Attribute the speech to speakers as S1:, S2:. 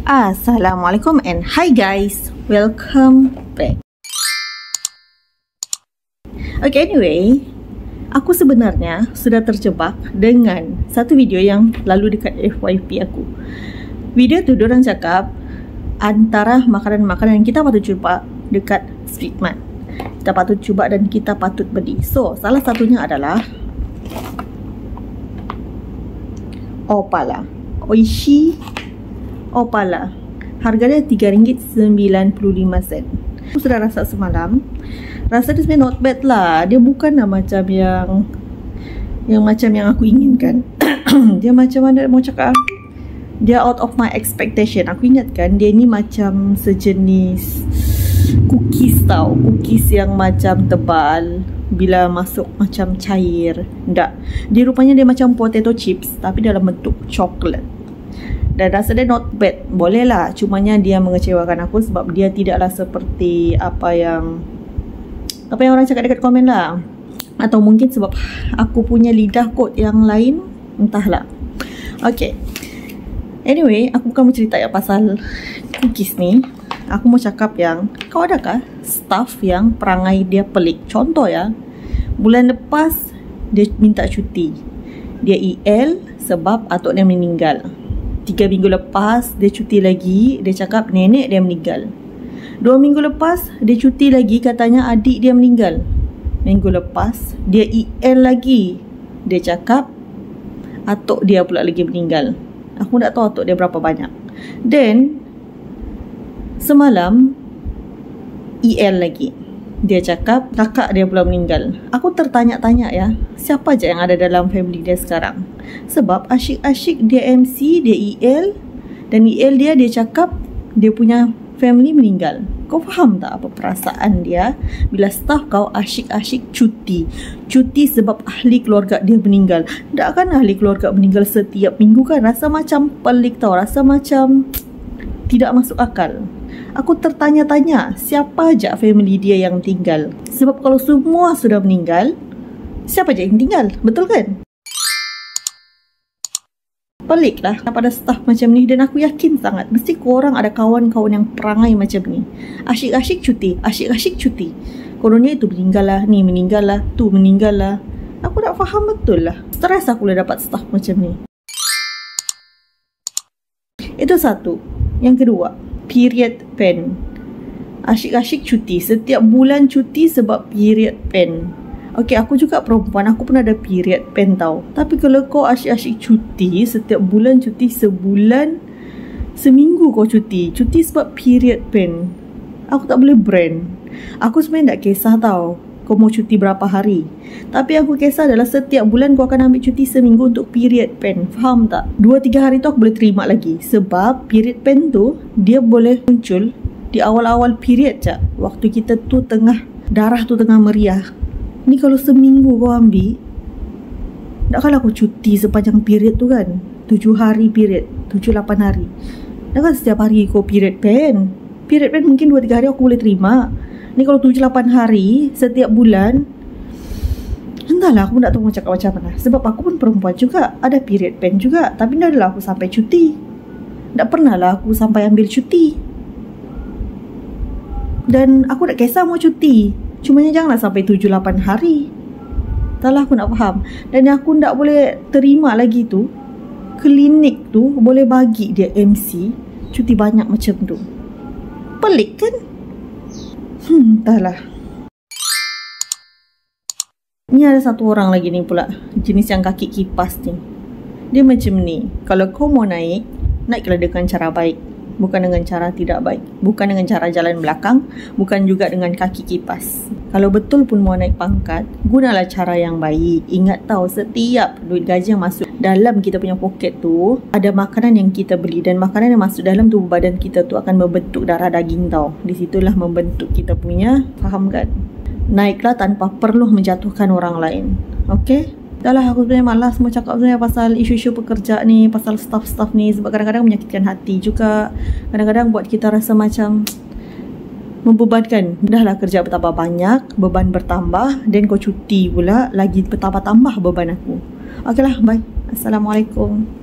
S1: Assalamualaikum and hi guys, welcome back. Okay, anyway, aku sebenarnya sudah terjebak dengan satu video yang lalu dekat FYP aku. Video tu diorang cakap antara makanan-makanan yang kita patut cuba dekat Street Mart, kita patut cuba dan kita patut beli. So, salah satunya adalah Opala, Oishi Opala. Harganya RM3.95. Aku sudah rasa semalam. Rasa dia sebenarnya not bad lah. Dia bukanlah macam yang macam yang aku inginkan. Dia macam mana mau cakap, dia out of my expectation. Aku ingatkan dia ni macam sejenis cookies tau. Cookies yang macam tebal, bila masuk macam cair. Tak, dia rupanya dia macam potato chips tapi dalam bentuk coklat. Dan rasa dia not bad, boleh lah. Cumanya dia mengecewakan aku sebab dia tidaklah seperti apa yang orang cakap dekat komen lah. Atau mungkin sebab aku punya lidah kot yang lain, entahlah. Okay, anyway, aku bukan mau cerita ya pasal cookies ni. Aku mau cakap yang, kau adakah staff yang perangai dia pelik? Contoh ya, bulan lepas dia minta cuti, dia EL sebab atuk dia meninggal. 3 minggu lepas dia cuti lagi, dia cakap nenek dia meninggal. 2 minggu lepas dia cuti lagi, katanya adik dia meninggal. Minggu lepas dia EL lagi, dia cakap atuk dia pula lagi meninggal. Aku tak tahu atuk dia berapa banyak. Then semalam EL lagi, dia cakap kakak dia pula meninggal. Aku tertanya-tanya ya, siapa je yang ada dalam family dia sekarang? Sebab asyik-asyik dia MC, dia EL, dan EL dia cakap dia punya family meninggal. Kau faham tak apa perasaan dia bila staff kau asyik-asyik cuti? Cuti sebab ahli keluarga dia meninggal. Tak kan ahli keluarga meninggal setiap minggu kan? Rasa macam pelik tau, rasa macam tidak masuk akal. Aku tertanya-tanya, siapa aja family dia yang tinggal? Sebab kalau semua sudah meninggal, siapa aja yang tinggal? Betul kan? Pelik lah pada staff macam ni. Dan aku yakin sangat mesti korang ada kawan-kawan yang perangai macam ni. Asyik-asyik cuti, asyik-asyik cuti. Kononnya itu meninggal lah, ni meninggal lah, tu meninggal lah. Aku tak faham betul lah. Stres aku boleh dapat staff macam ni. Itu satu. Yang kedua, period pen. Asyik-asyik cuti, setiap bulan cuti sebab period pen. Okay, aku juga perempuan, aku pun ada period pen tau. Tapi kalau kau asyik-asyik cuti, setiap bulan cuti, sebulan, seminggu kau cuti sebab period pen, aku tak boleh brand. Aku sebenarnya tak kisah tau kau mau cuti berapa hari, tapi aku kisah adalah setiap bulan kau akan ambil cuti seminggu untuk period pen. Faham tak? 2-3 hari tu aku boleh terima lagi. Sebab period pen tu dia boleh muncul di awal-awal period je, waktu kita tu tengah darah tu tengah meriah. Ni kalau seminggu kau ambil, takkanlah aku cuti sepanjang period tu kan? 7 hari period, 7-8 hari. Takkan setiap hari kau period pen. Period pen mungkin 2-3 hari aku boleh terima. Ni kalau 7-8 hari setiap bulan, entahlah, aku pun tak tahu nak cakap macam mana. Sebab aku pun perempuan juga, ada period pen juga. Tapi tak adalah aku sampai cuti. Tak pernah lah aku sampai ambil cuti. Dan aku tak kisah mau cuti, cumanya janganlah sampai 7-8 hari. Taklah, aku nak faham. Dan aku tak boleh terima lagi tu, klinik tu boleh bagi dia MC cuti banyak macam tu. Pelik kan? Entahlah. Ni ada satu orang lagi ni pula, jenis yang kaki kipas ni. Dia macam ni, kalau kau mau naiklah dengan cara baik, bukan dengan cara tidak baik. Bukan dengan cara jalan belakang, bukan juga dengan kaki kipas. Kalau betul pun mau naik pangkat, gunalah cara yang baik. Ingat tahu, setiap duit gaji yang masuk dalam kita punya poket tu, ada makanan yang kita beli. Dan makanan yang masuk dalam tubuh badan kita tu akan membentuk darah daging tau. Disitulah membentuk kita punya, faham kan? Naiklah tanpa perlu menjatuhkan orang lain. Okay? Dah lah, aku sebenarnya malas mau cakap sebenarnya pasal isu-isu pekerja ni, pasal staff-staff ni. Sebab kadang-kadang menyakitkan hati juga. Kadang-kadang buat kita rasa macam membebankan. Dah lah, kerja bertambah banyak, beban bertambah, dan kau cuti pula, lagi bertambah-tambah beban aku. Okay lah, bye. Assalamualaikum.